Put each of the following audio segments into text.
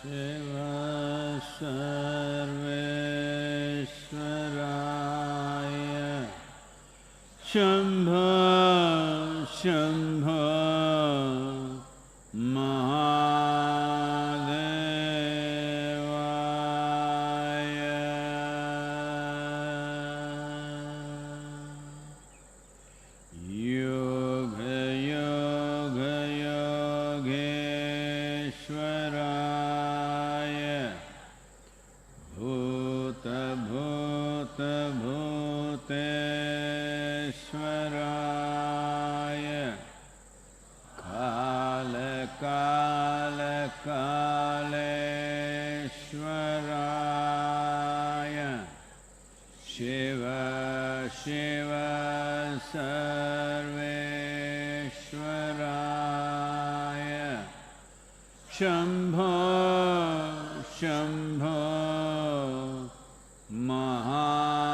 Shiva Sarveshwaraya Shambho Shambho Mahadevaya Yoga Yoga Yogeshwaraya Bhuta Bhuta Bhuteshwaraya Kala Kala Kaleshwaraya Shiva Shiva Sarveshwaraya Shambho Shambho Mahadevaya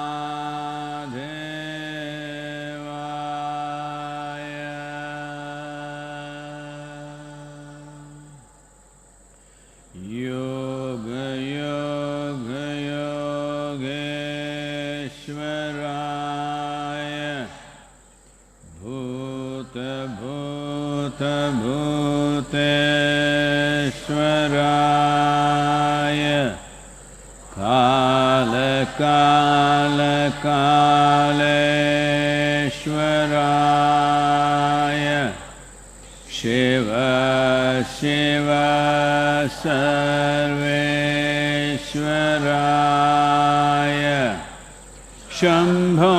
Yoga Yoga Yogeshwaraya Bhuta Bhuta Bhuteshwaraya Kala Kala Kaleshwaraya Shiva Shiva Sarveshwaraya Shambho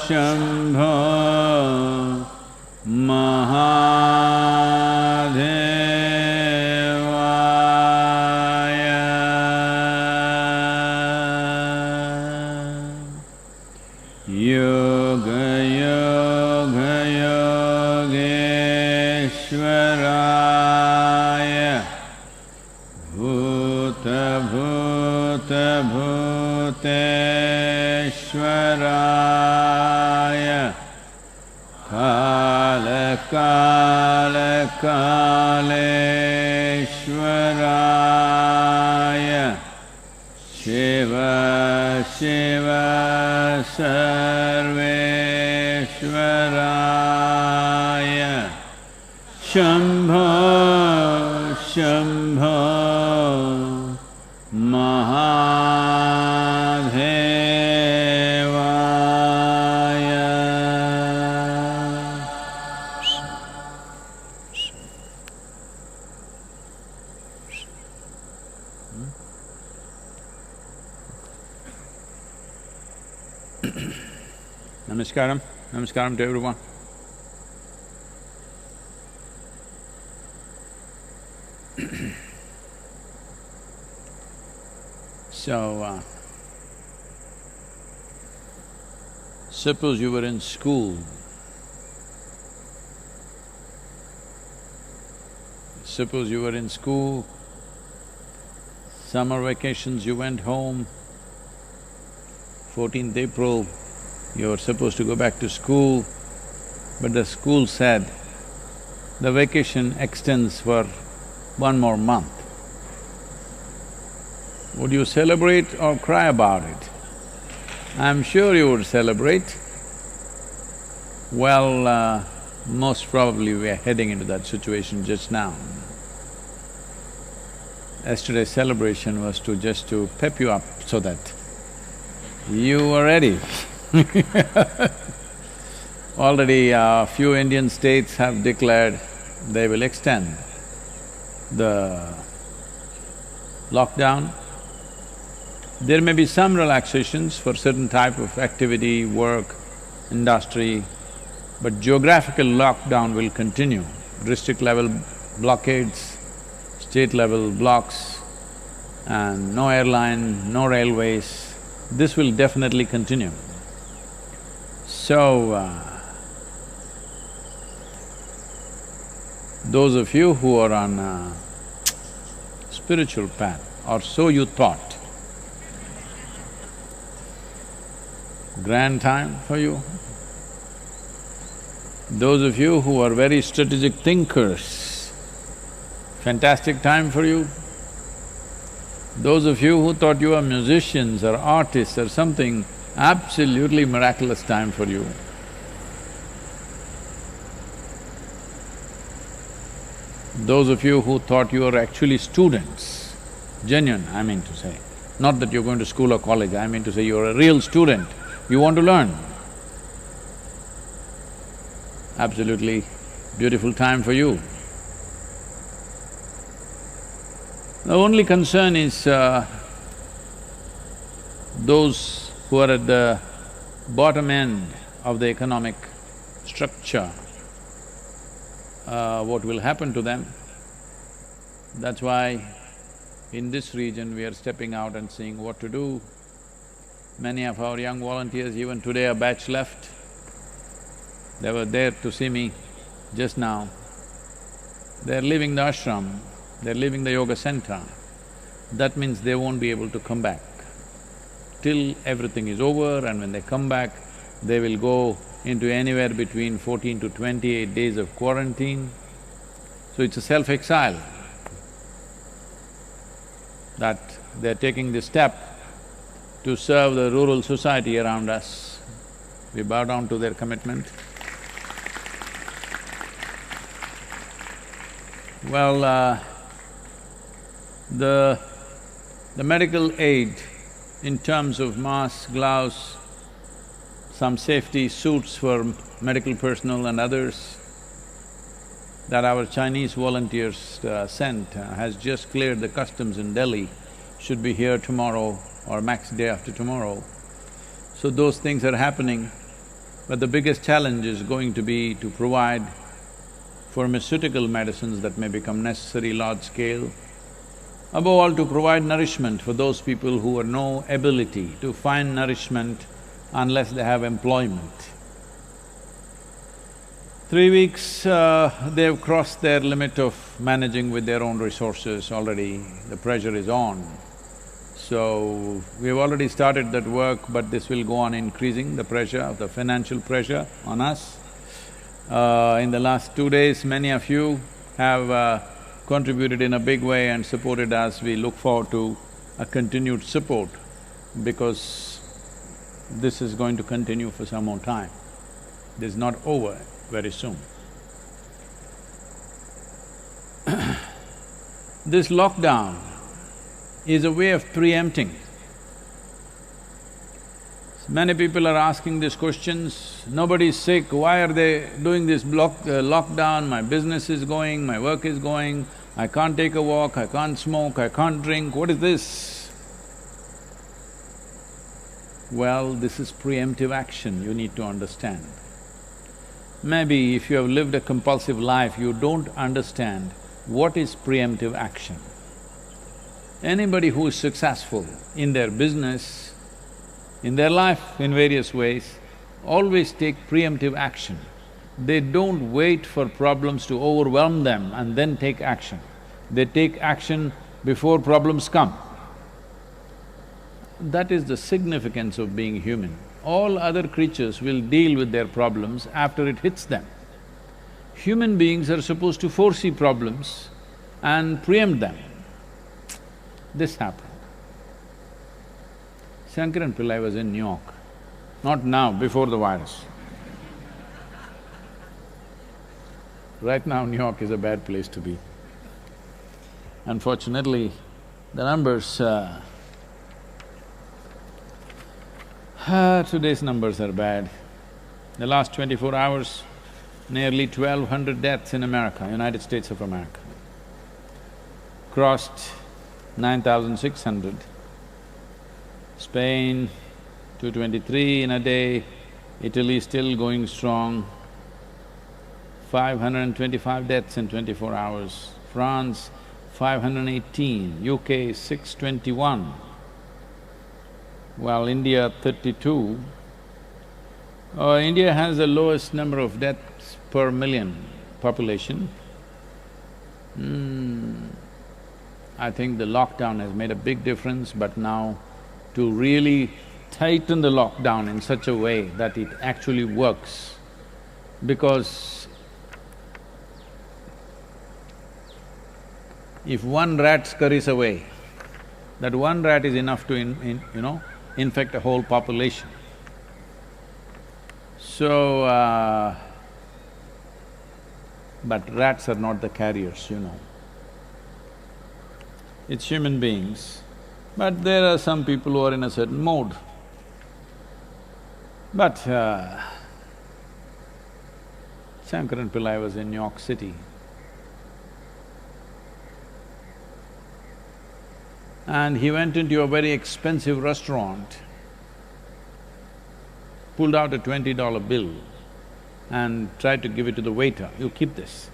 Shambho Mahadevaya Yoga Yoga Yogeshwaraya Bhuta Bhuta Bhuteshwaraya Kala Kala Kaleshwaraya Shiva Shiva Sarveshwaraya Shambho Shambho Namaskaram, namaskaram to everyone. So, suppose you were in school. Suppose you were in school, summer vacations, you went home, 14th April, you were supposed to go back to school, but the school said, the vacation extends for one more month. Would you celebrate or cry about it? I'm sure you would celebrate. Well, most probably we are heading into that situation just now. Yesterday's celebration was just to pep you up so that you are ready. Already a few Indian states have declared they will extend the lockdown. There may be some relaxations for certain type of activity, work, industry, but geographical lockdown will continue. District level blockades, state level blocks, and no airline, no railways, this will definitely continue. So, those of you who are on a spiritual path, or so you thought, grand time for you. Those of you who are very strategic thinkers, fantastic time for you. Those of you who thought you are musicians or artists or something, absolutely miraculous time for you. Those of you who thought you were actually students, genuine, I mean to say, not that you're going to school or college, I mean to say you're a real student, you want to learn. Absolutely beautiful time for you. The only concern is those who are at the bottom end of the economic structure, what will happen to them. That's why in this region we are stepping out and seeing what to do. Many of our young volunteers, even today a batch left, they were there to see me just now. They're leaving the ashram, they're leaving the yoga center. That means they won't be able to come back. Till everything is over, and when they come back, they will go into anywhere between 14 to 28 days of quarantine. So it's a self-exile that they're taking this step to serve the rural society around us. We bow down to their commitment. Well, the medical aid in terms of masks, gloves, some safety suits for medical personnel and others that our Chinese volunteers sent has just cleared the customs in Delhi, should be here tomorrow or max day after tomorrow. So those things are happening, but the biggest challenge is going to be to provide pharmaceutical medicines that may become necessary large scale. Above all, to provide nourishment for those people who have no ability to find nourishment unless they have employment. 3 weeks, they've crossed their limit of managing with their own resources already, the pressure is on. So, we've already started that work, but this will go on increasing, the pressure, the financial pressure on us. In the last 2 days, many of you have contributed in a big way and supported us. We look forward to a continued support because this is going to continue for some more time. This is not over very soon. This lockdown is a way of preempting. Many people are asking these questions, nobody is sick, why are they doing this lockdown? My business is going, my work is going, I can't take a walk, I can't smoke, I can't drink, what is this? Well, this is preemptive action, you need to understand. Maybe if you have lived a compulsive life, you don't understand what is preemptive action. Anybody who is successful in their business, in their life in various ways, always take preemptive action. They don't wait for problems to overwhelm them and then take action. They take action before problems come. That is the significance of being human. All other creatures will deal with their problems after it hits them. Human beings are supposed to foresee problems and preempt them. This happened. Shankaran Pillai was in New York, not now, before the virus. Right now, New York is a bad place to be. Unfortunately, the numbers… today's numbers are bad. The last 24 hours, nearly 1,200 deaths in America, United States of America. Crossed 9,600. Spain, 223 in a day. Italy still going strong. 525 deaths in 24 hours. France, 518. UK, 621. While India, 32. India has the lowest number of deaths per million population. I think the lockdown has made a big difference, but now to really tighten the lockdown in such a way that it actually works, because if one rat scurries away, That one rat is enough to infect a whole population. So, but rats are not the carriers. It's human beings. But there are some people who are in a certain mode. But Shankaran Pillai was in New York City. And he went into a very expensive restaurant, pulled out a $20 bill and tried to give it to the waiter, "You keep this."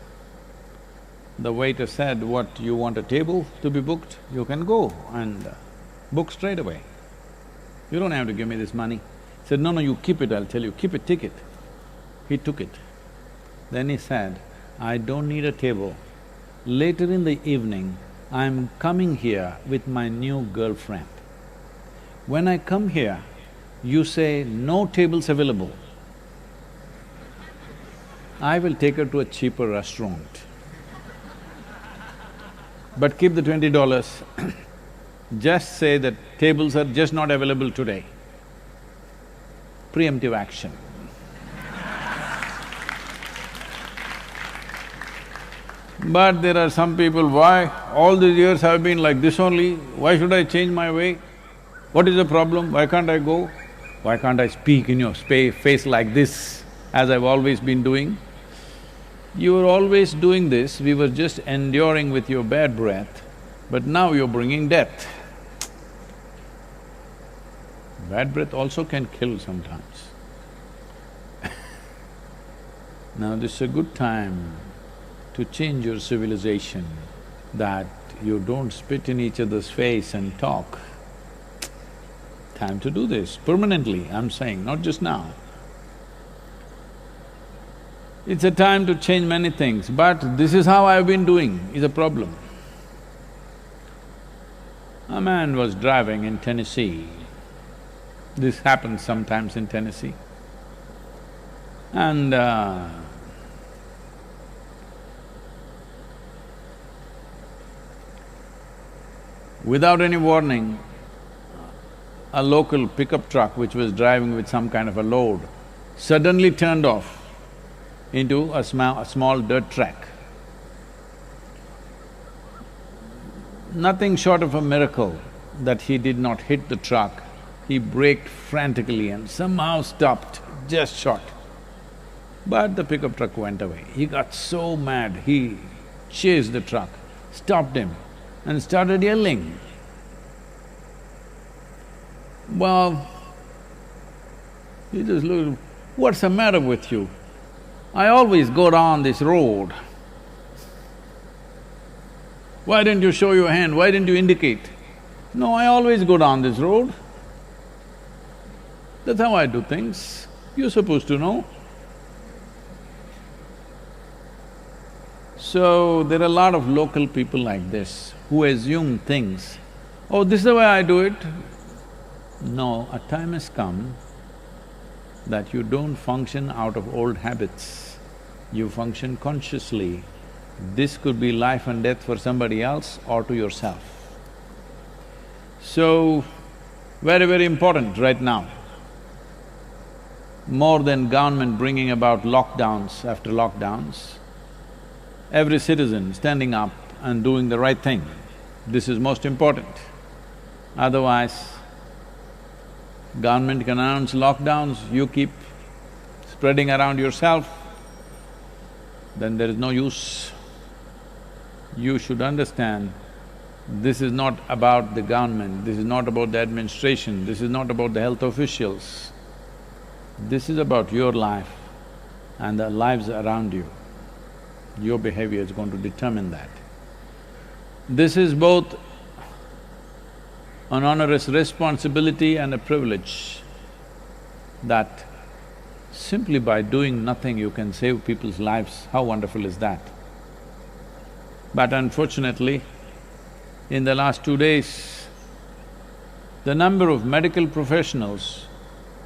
The waiter said, "What, you want a table to be booked? You can go and book straight away. You don't have to give me this money." He said, "No, you keep it, I'll tell you, keep it, take it." He took it. Then he said, "I don't need a table. Later in the evening, I'm coming here with my new girlfriend. When I come here, you say, 'No tables available.' I will take her to a cheaper restaurant. But keep the $20. Just say that tables are just not available today." Preemptive action. But there are some people, "Why? All these years I've been like this only, why should I change my way? What is the problem? Why can't I go? Why can't I speak in your face like this, as I've always been doing?" You were always doing this, we were just enduring with your bad breath, but now you're bringing death. Bad breath also can kill sometimes. Now this is a good time to change your civilization, that you don't spit in each other's face and talk. Time to do this, permanently, I'm saying, not just now. It's a time to change many things, but this is how I've been doing, is a problem. A man was driving in Tennessee. This happens sometimes in Tennessee. And without any warning, a local pickup truck which was driving with some kind of a load suddenly turned off into a small dirt track. Nothing short of a miracle that he did not hit the truck. He braked frantically and somehow stopped, just short. But the pickup truck went away. He got so mad, he chased the truck, stopped him and started yelling. Well, he just looked, "What's the matter with you? I always go down this road. Why didn't you show your hand? Why didn't you indicate?" "No, I always go down this road. That's how I do things. You're supposed to know." So, there are a lot of local people like this who assume things. "Oh, this is the way I do it." No, a time has come that you don't function out of old habits, you function consciously. This could be life and death for somebody else or to yourself. So, very, very important right now. More than government bringing about lockdowns after lockdowns, every citizen standing up and doing the right thing, this is most important. Otherwise, government can announce lockdowns, you keep spreading around yourself, then there is no use. You should understand, this is not about the government, this is not about the administration, this is not about the health officials. This is about your life and the lives around you. Your behavior is going to determine that. This is both an onerous responsibility and a privilege, that simply by doing nothing you can save people's lives. How wonderful is that? But unfortunately, in the last 2 days, the number of medical professionals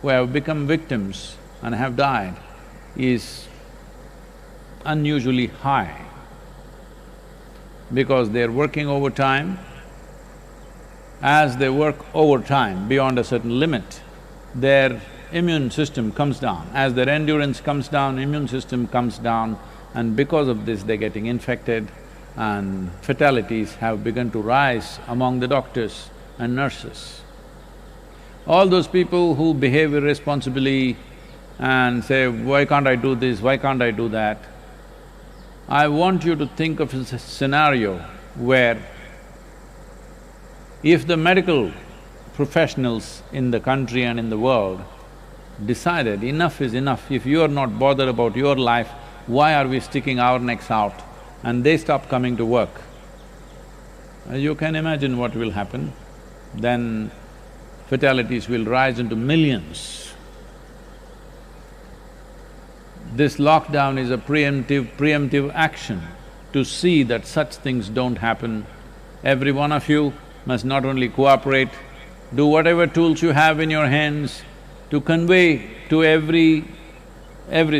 who have become victims and have died is unusually high, because they're working overtime as they work overtime beyond a certain limit, their immune system comes down. As their endurance comes down, immune system comes down, and because of this they're getting infected, and fatalities have begun to rise among the doctors and nurses. All those people who behave irresponsibly and say, why can't I do this, why can't I do that? I want you to think of a scenario where if the medical professionals in the country and in the world decided enough is enough, if you are not bothered about your life, why are we sticking our necks out, and they stop coming to work, you can imagine what will happen. Then fatalities will rise into millions. This lockdown is a preemptive action to see that such things don't happen. Every one of you must not only cooperate, do whatever tools you have in your hands to convey to every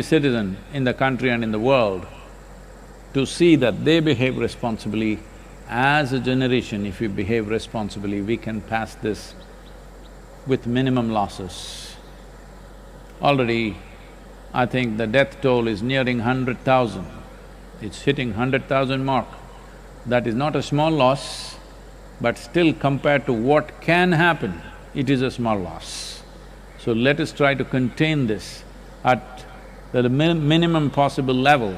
citizen in the country and in the world to see that they behave responsibly. As a generation, if we behave responsibly, we can pass this with minimum losses. Already, I think the death toll is nearing 100,000. It's hitting 100,000 mark. That is not a small loss, but still compared to what can happen, it is a small loss. So let us try to contain this at the minimum possible level,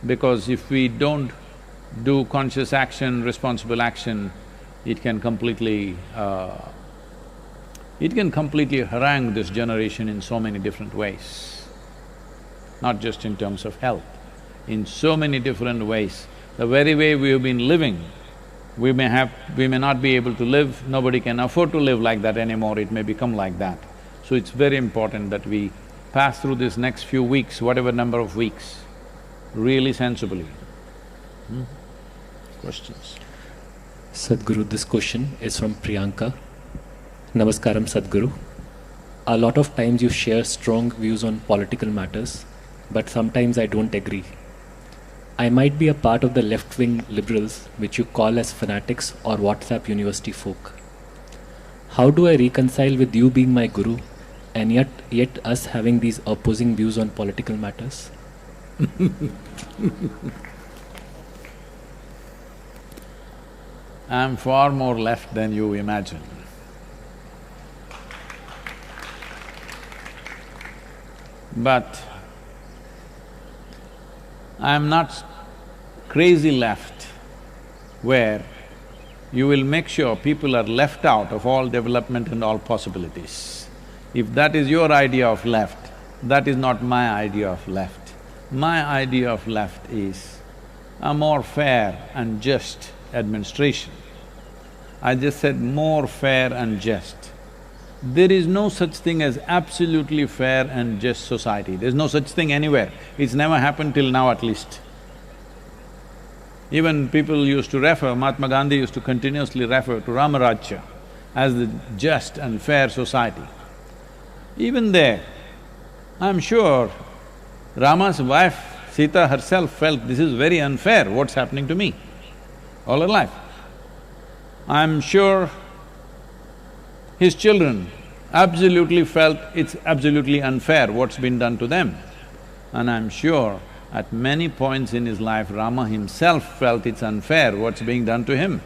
because if we don't do conscious action, responsible action, it can completely harangue this generation in so many different ways, not just in terms of health, in so many different ways. The very way we have been living, we may not be able to live, nobody can afford to live like that anymore, it may become like that. So it's very important that we pass through this next few weeks, whatever number of weeks, really sensibly. Questions? Sadhguru, this question is from Priyanka. Namaskaram, Sadhguru. A lot of times you share strong views on political matters, but sometimes I don't agree. I might be a part of the left-wing liberals, which you call as fanatics or WhatsApp university folk. How do I reconcile with you being my guru and yet us having these opposing views on political matters? I'm far more left than you imagine. But I'm not crazy left, where you will make sure people are left out of all development and all possibilities. If that is your idea of left, that is not my idea of left. My idea of left is a more fair and just administration. I just said more fair and just. There is no such thing as absolutely fair and just society, there's no such thing anywhere. It's never happened till now at least. Even people used to refer, Mahatma Gandhi used to continuously refer to Ramarajya as the just and fair society. Even there, I'm sure Rama's wife, Sita herself felt, this is very unfair, what's happening to me all her life. I'm sure his children absolutely felt it's absolutely unfair what's been done to them. And I'm sure at many points in his life, Rama himself felt it's unfair what's being done to him.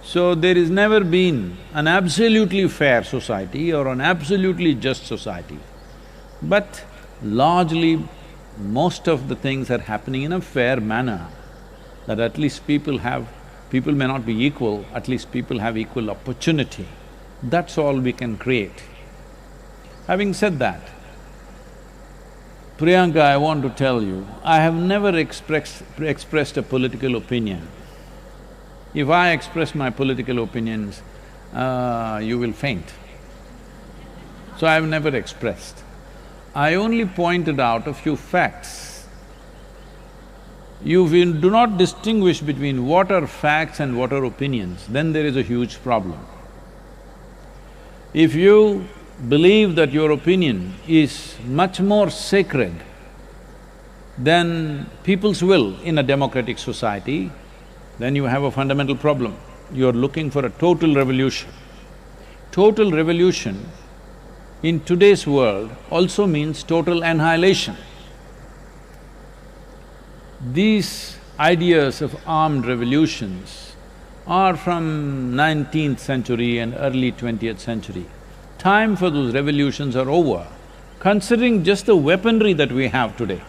So there has never been an absolutely fair society or an absolutely just society. But largely, most of the things are happening in a fair manner, that at least people may not be equal, at least people have equal opportunity. That's all we can create. Having said that, Priyanka, I want to tell you, I have never expressed a political opinion. If I express my political opinions, you will faint. So I have never expressed. I only pointed out a few facts. If you do not distinguish between what are facts and what are opinions, then there is a huge problem. If you believe that your opinion is much more sacred than people's will in a democratic society, then you have a fundamental problem. you're looking for a total revolution. Total revolution in today's world also means total annihilation. These ideas of armed revolutions are from 19th century and early 20th century. Time for those revolutions are over, considering just the weaponry that we have today.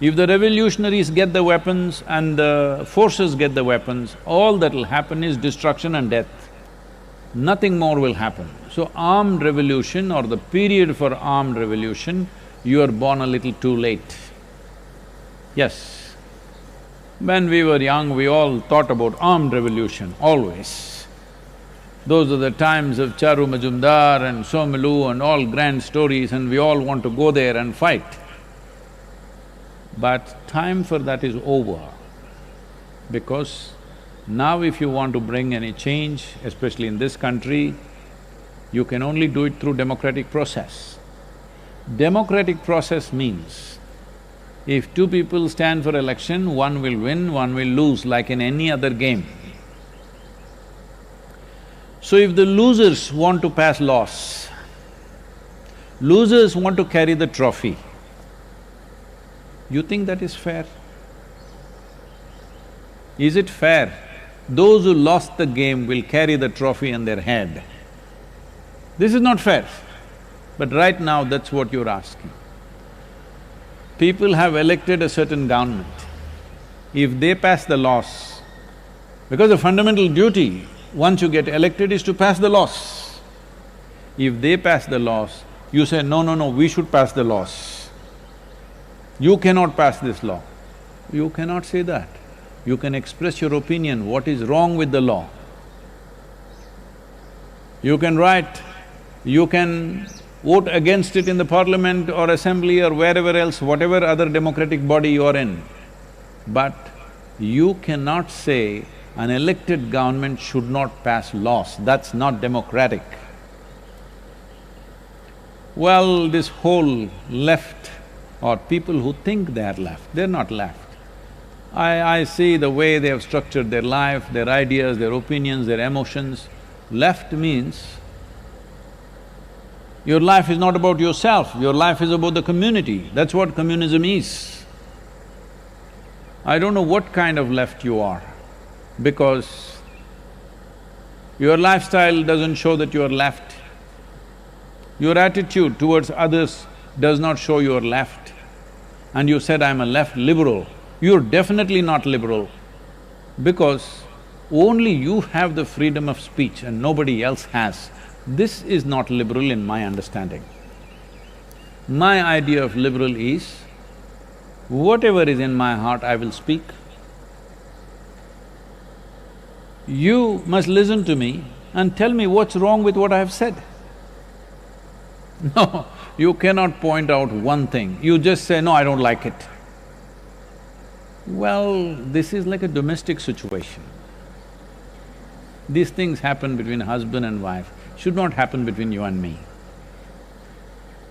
If the revolutionaries get the weapons and the forces get the weapons, all that'll happen is destruction and death. Nothing more will happen. So armed revolution or the period for armed revolution, you are born a little too late. Yes, when we were young, we all thought about armed revolution, always. Those are the times of Charu Majumdar and Somilu and all grand stories, and we all want to go there and fight. But time for that is over, because now if you want to bring any change, especially in this country, you can only do it through democratic process. Democratic process means, if two people stand for election, one will win, one will lose, like in any other game. So if the losers want to pass laws, losers want to carry the trophy, you think that is fair? Is it fair? Those who lost the game will carry the trophy on their head. This is not fair. But right now, that's what you're asking. People have elected a certain government. If they pass the laws, because the fundamental duty, once you get elected, is to pass the laws. If they pass the laws, you say, no, we should pass the laws. You cannot pass this law. You cannot say that. You can express your opinion, what is wrong with the law. You can write, you can vote against it in the parliament or assembly or wherever else, whatever other democratic body you are in. But you cannot say an elected government should not pass laws, that's not democratic. Well, this whole left or people who think they are left, they're not left. I see the way they have structured their life, their ideas, their opinions, their emotions. Left means your life is not about yourself, your life is about the community. That's what communism is. I don't know what kind of left you are, because your lifestyle doesn't show that you are left. Your attitude towards others does not show you are left. And you said, I'm a left liberal. You're definitely not liberal, because only you have the freedom of speech and nobody else has. This is not liberal in my understanding. My idea of liberal is, whatever is in my heart, I will speak. You must listen to me and tell me what's wrong with what I have said. No, you cannot point out one thing, you just say, no, I don't like it. Well, this is like a domestic situation. These things happen between husband and wife, should not happen between you and me.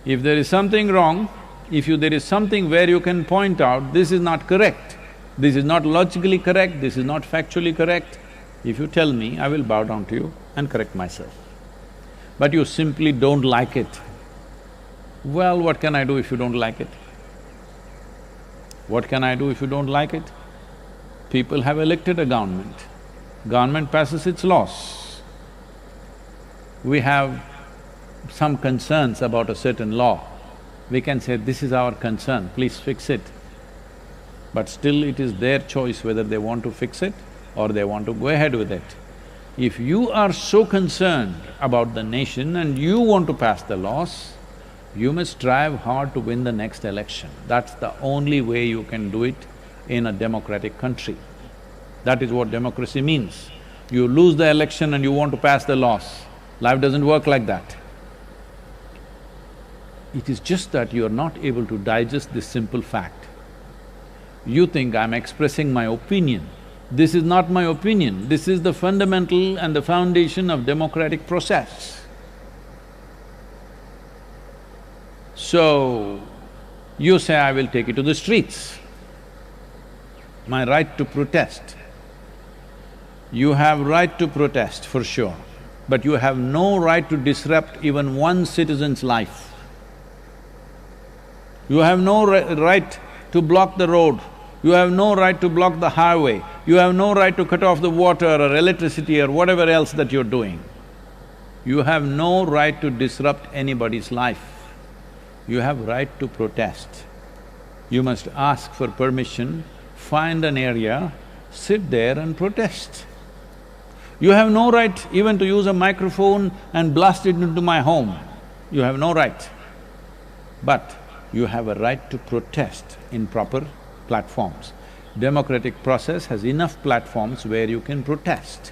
If there is something wrong, there is something where you can point out, this is not correct, this is not logically correct, this is not factually correct, if you tell me, I will bow down to you and correct myself. But you simply don't like it. Well, what can I do if you don't like it? What can I do if you don't like it? People have elected a government passes its laws. We have some concerns about a certain law, we can say, this is our concern, please fix it. But still it is their choice whether they want to fix it or they want to go ahead with it. If you are so concerned about the nation and you want to pass the laws, you must strive hard to win the next election. That's the only way you can do it in a democratic country. That is what democracy means. You lose the election and you want to pass the laws. Life doesn't work like that. It is just that you are not able to digest this simple fact. You think, I'm expressing my opinion. This is not my opinion, this is the fundamental and the foundation of democratic process. So, you say, I will take it to the streets, my right to protest. You have right to protest, for sure, but you have no right to disrupt even one citizen's life. You have no right to block the road, you have no right to block the highway, you have no right to cut off the water or electricity or whatever else that you're doing. You have no right to disrupt anybody's life. You have right to protest. You must ask for permission, find an area, sit there and protest. You have no right even to use a microphone and blast it into my home. You have no right. But you have a right to protest in proper platforms. Democratic process has enough platforms where you can protest.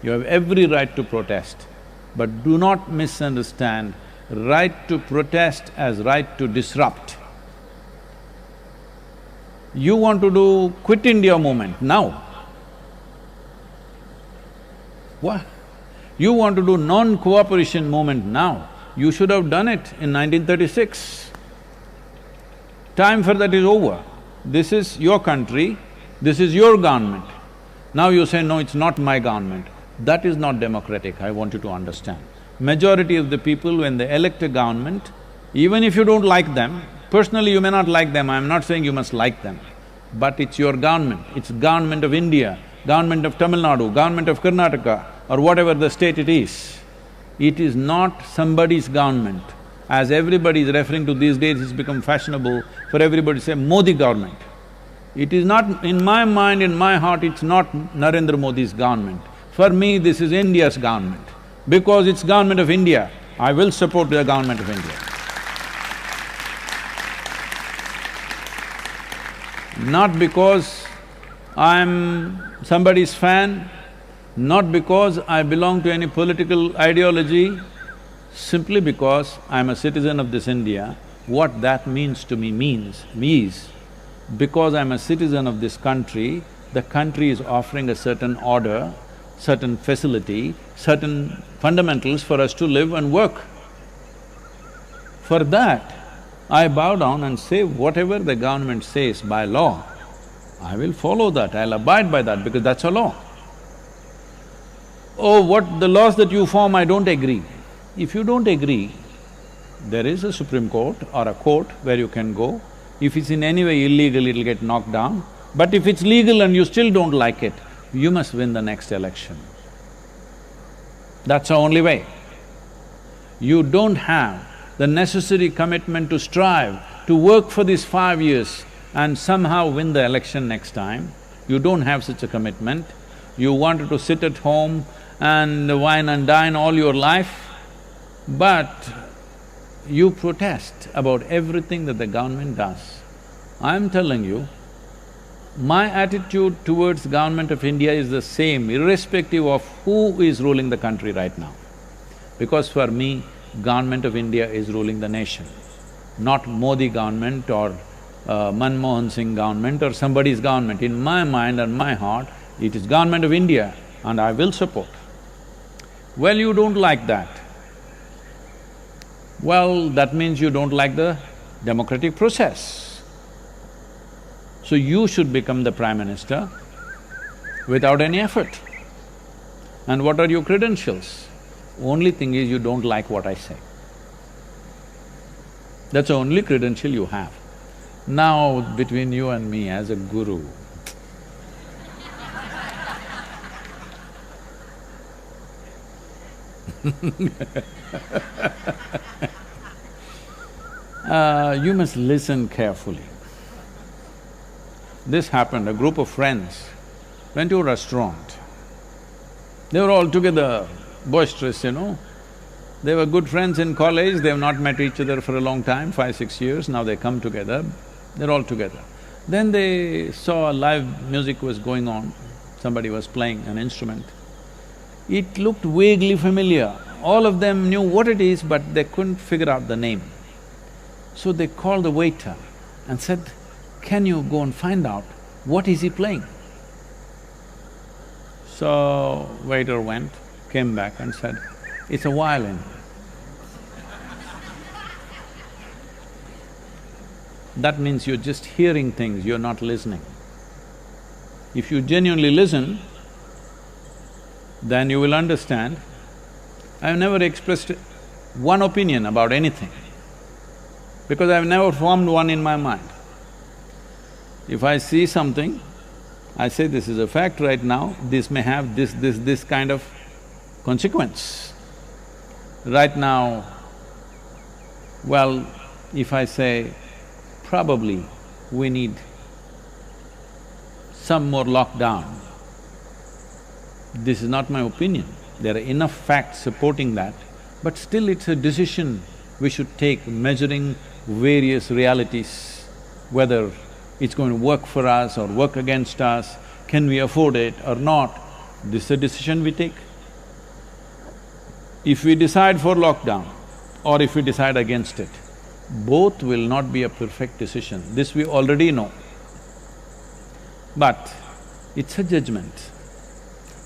You have every right to protest, but do not misunderstand right to protest as right to disrupt. You want to do Quit India movement now. What? You want to do non-cooperation movement now. You should have done it in 1936. Time for that is over. This is your country, this is your government. Now you say, no, it's not my government. That is not democratic, I want you to understand. Majority of the people, when they elect a government, even if you don't like them, personally you may not like them, I'm not saying you must like them, but it's your government, it's government of India, government of Tamil Nadu, government of Karnataka, or whatever the state it is. It is not somebody's government. As everybody is referring to these days, it's become fashionable for everybody to say Modi government. It is not… in my mind, in my heart, it's not Narendra Modi's government. For me, this is India's government. Because it's government of India, I will support the government of India. Not because I'm somebody's fan, not because I belong to any political ideology, simply because I'm a citizen of this India. What that means to me is, because I'm a citizen of this country, the country is offering a certain order, certain facility, certain fundamentals for us to live and work. For that, I bow down and say whatever the government says by law, I will follow that, I'll abide by that because that's a law. Oh, what the laws that you form, I don't agree. If you don't agree, there is a Supreme Court or a court where you can go. If it's in any way illegal, it'll get knocked down. But if it's legal and you still don't like it, you must win the next election. That's the only way. You don't have the necessary commitment to strive, to work for these 5 years and somehow win the election next time. You don't have such a commitment. You wanted to sit at home and wine and dine all your life, but you protest about everything that the government does. I'm telling you, my attitude towards government of India is the same, irrespective of who is ruling the country right now. Because for me, government of India is ruling the nation, not Modi government or Manmohan Singh government or somebody's government. In my mind and my heart, it is government of India and I will support. Well, you don't like that. Well, that means you don't like the democratic process. So you should become the Prime Minister without any effort. And what are your credentials? Only thing is you don't like what I say. That's the only credential you have. Now, between you and me as a guru, you must listen carefully. This happened, a group of friends went to a restaurant. They were all together, boisterous, you know. They were good friends in college, they've not met each other for a long time, 5-6 years, now they come together, they're all together. Then they saw live music was going on, somebody was playing an instrument. It looked vaguely familiar. All of them knew what it is, but they couldn't figure out the name. So they called the waiter and said, "Can you go and find out what is he playing?" So waiter went, came back and said, "It's a violin." That means you're just hearing things, you're not listening. If you genuinely listen, then you will understand I've never expressed one opinion about anything because I've never formed one in my mind. If I see something, I say this is a fact right now, this may have this kind of consequence. Right now, well, if I say probably we need some more lockdown, this is not my opinion. There are enough facts supporting that, but still it's a decision we should take, measuring various realities, whether it's going to work for us or work against us, can we afford it or not, this is a decision we take. If we decide for lockdown or if we decide against it, both will not be a perfect decision, this we already know. But it's a judgment.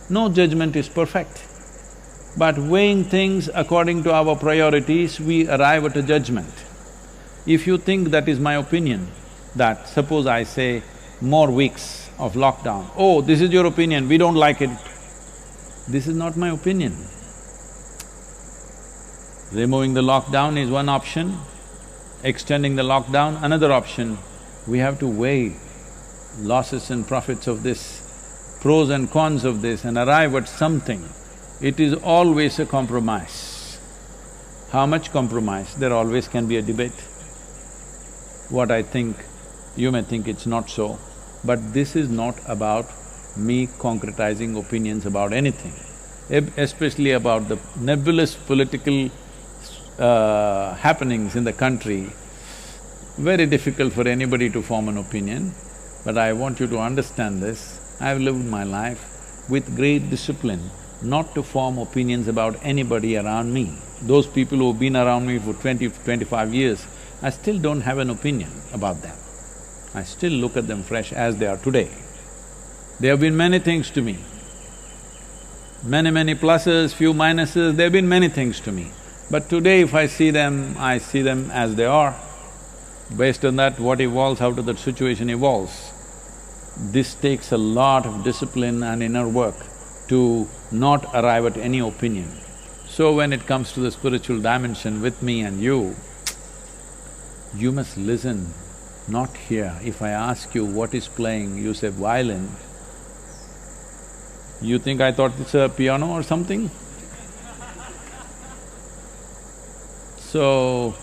No judgment is perfect. But weighing things according to our priorities, we arrive at a judgment. If you think that is my opinion, that suppose I say more weeks of lockdown, oh, this is your opinion, we don't like it. This is not my opinion. Removing the lockdown is one option, extending the lockdown another option. We have to weigh losses and profits of this, pros and cons of this and arrive at something. It is always a compromise. How much compromise? There always can be a debate. What I think, you may think it's not so, but this is not about me concretizing opinions about anything, especially about the nebulous political happenings in the country. Very difficult for anybody to form an opinion, but I want you to understand this. I've lived my life with great discipline not to form opinions about anybody around me. Those people who've been around me for 25 years, I still don't have an opinion about them. I still look at them fresh as they are today. They have been many things to me. Many pluses, few minuses, there have been many things to me. But today if I see them as they are. Based on that, what evolves out of that situation evolves. This takes a lot of discipline and inner work to not arrive at any opinion. So when it comes to the spiritual dimension with me and you must listen, not hear. If I ask you what is playing, you say violin, you think I thought it's a piano or something? So,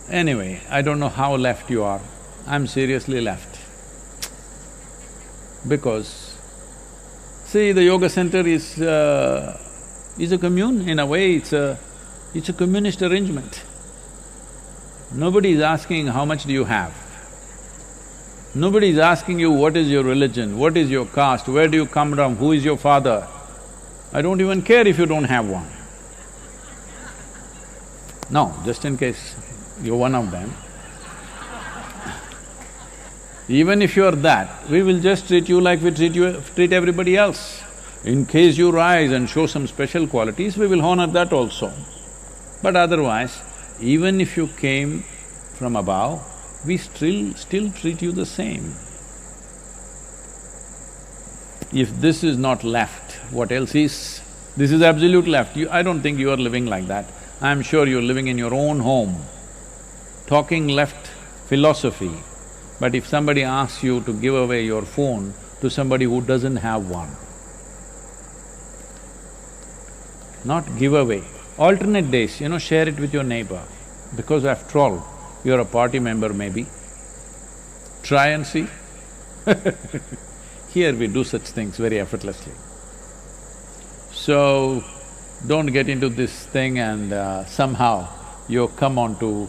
anyway, I don't know how left you are, I'm seriously left. Because, see, the yoga center is a commune, in a way it's a communist arrangement. Nobody is asking how much do you have. Nobody is asking you what is your religion, what is your caste, where do you come from, who is your father. I don't even care if you don't have one. No, just in case you're one of them. Even if you're that, we will just treat you like we treat everybody else. In case you rise and show some special qualities, we will honor that also. But otherwise, even if you came from above, we still treat you the same. If this is not left, what else is? This is absolute left. I don't think you are living like that. I'm sure you're living in your own home, talking left philosophy. But if somebody asks you to give away your phone to somebody who doesn't have one, not give away, alternate days, share it with your neighbor, because after all, you're a party member maybe. Try and see. Here we do such things very effortlessly. So, don't get into this thing and somehow you come onto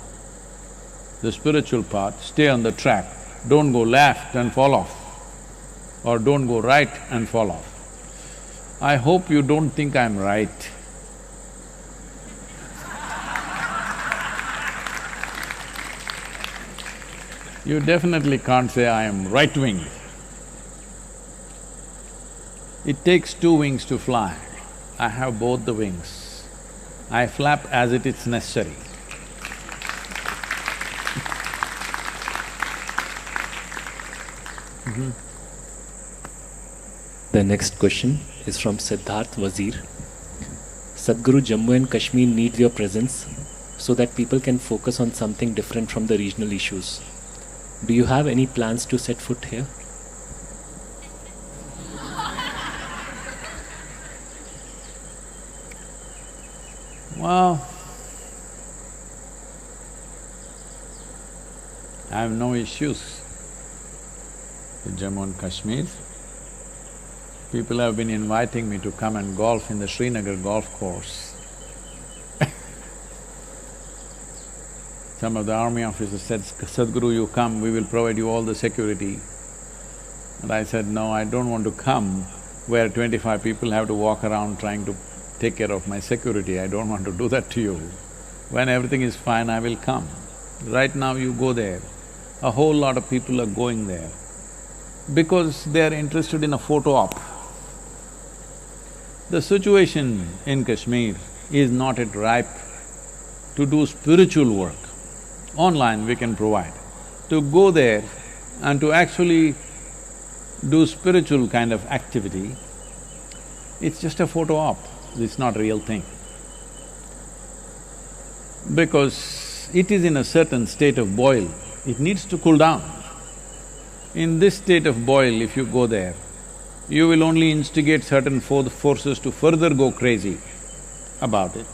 the spiritual path, stay on the track. Don't go left and fall off, or don't go right and fall off. I hope you don't think I'm right. You definitely can't say I am right-wing. It takes two wings to fly. I have both the wings. I flap as it is necessary. The next question is from Siddharth Wazir. Sadhguru, Jammu and Kashmir needs your presence so that people can focus on something different from the regional issues. Do you have any plans to set foot here? Well, I have no issues with Jammu and Kashmir. People have been inviting me to come and golf in the Srinagar golf course. Some of the army officers said, Sadhguru, you come, we will provide you all the security. And I said, no, I don't want to come where 25 people have to walk around trying to take care of my security. I don't want to do that to you. When everything is fine, I will come. Right now you go there, a whole lot of people are going there because they are interested in a photo op. The situation in Kashmir is not yet ripe to do spiritual work. Online we can provide. To go there and to actually do spiritual kind of activity, it's just a photo op, it's not a real thing. Because it is in a certain state of boil, it needs to cool down. In this state of boil, if you go there, you will only instigate certain forces to further go crazy about it.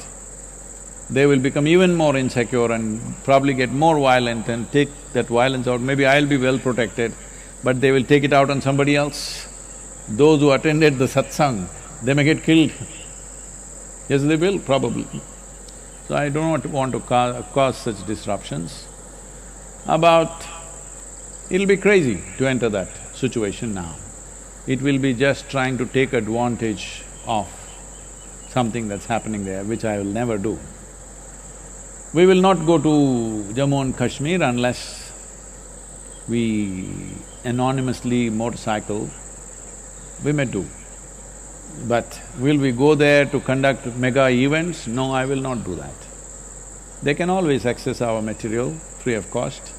They will become even more insecure and probably get more violent and take that violence out. Maybe I'll be well protected, but they will take it out on somebody else. Those who attended the satsang, they may get killed. Yes, they will, probably. So I don't want to cause such disruptions. It'll be crazy to enter that situation now. It will be just trying to take advantage of something that's happening there, which I will never do. We will not go to Jammu and Kashmir unless we anonymously motorcycle, we may do. But will we go there to conduct mega events? No, I will not do that. They can always access our material free of cost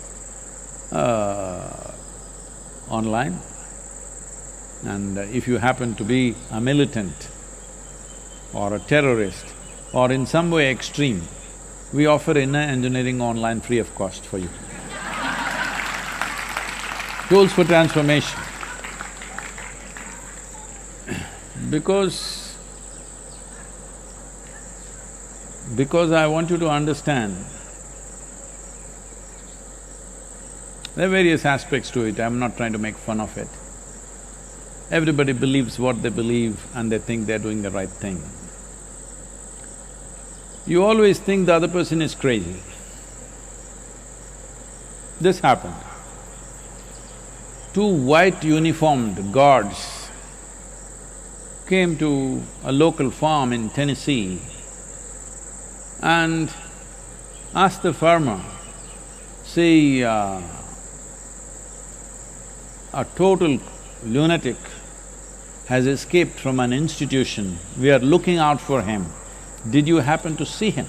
online. And if you happen to be a militant or a terrorist or in some way extreme, we offer inner engineering online free of cost for you. Tools for transformation. Because I want you to understand, there are various aspects to it, I'm not trying to make fun of it. Everybody believes what they believe and they think they're doing the right thing. You always think the other person is crazy. This happened. Two white uniformed guards came to a local farm in Tennessee and asked the farmer, see, a total lunatic has escaped from an institution, we are looking out for him. Did you happen to see him?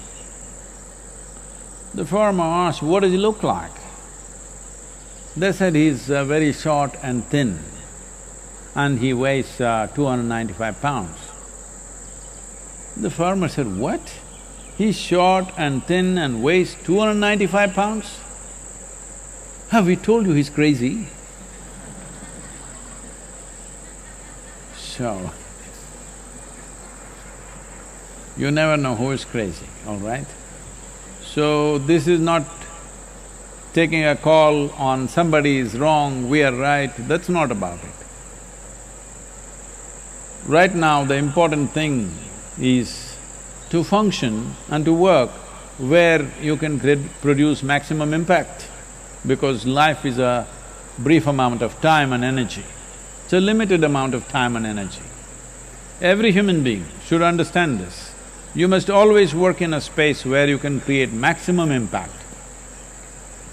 The farmer asked, what does he look like? They said he's very short and thin and he weighs 295 pounds. The farmer said, what? He's short and thin and weighs 295 pounds? Have we told you he's crazy? So, you never know who is crazy, all right? So, this is not taking a call on somebody is wrong, we are right, that's not about it. Right now, the important thing is to function and to work where you can produce maximum impact, because life is a brief amount of time and energy. It's a limited amount of time and energy. Every human being should understand this. You must always work in a space where you can create maximum impact.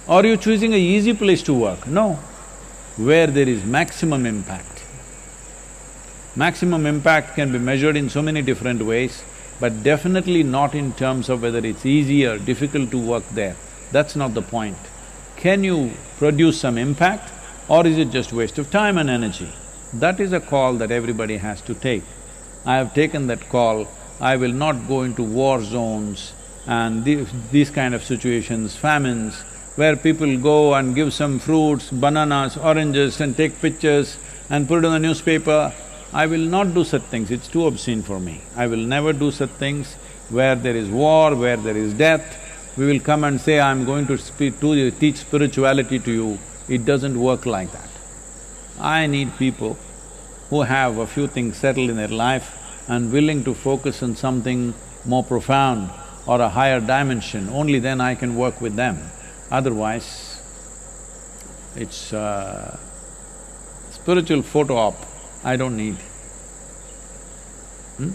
Are you choosing an easy place to work? No, where there is maximum impact. Maximum impact can be measured in so many different ways, but definitely not in terms of whether it's easy or difficult to work there. That's not the point. Can you produce some impact or is it just waste of time and energy? That is a call that everybody has to take. I have taken that call. I will not go into war zones and these kind of situations, famines, where people go and give some fruits, bananas, oranges and take pictures and put it in the newspaper. I will not do such things, it's too obscene for me. I will never do such things where there is war, where there is death. We will come and say, I'm going to teach spirituality to you. It doesn't work like that. I need people who have a few things settled in their life and willing to focus on something more profound or a higher dimension. Only then I can work with them. Otherwise, it's spiritual photo op, I don't need.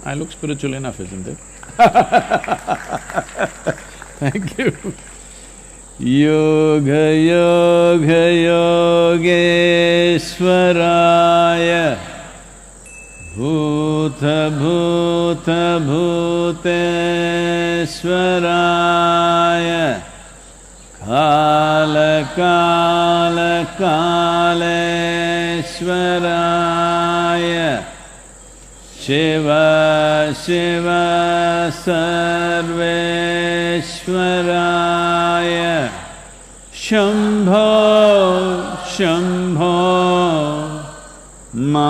I look spiritual enough, isn't it? Thank you. Yoga yoga yogeshwaraya bhuta bhuta bhuteshwaraya kala kala kaleshwaraya Shiva Shiva Sarveshwaraya Shambho Shambho Mahadeva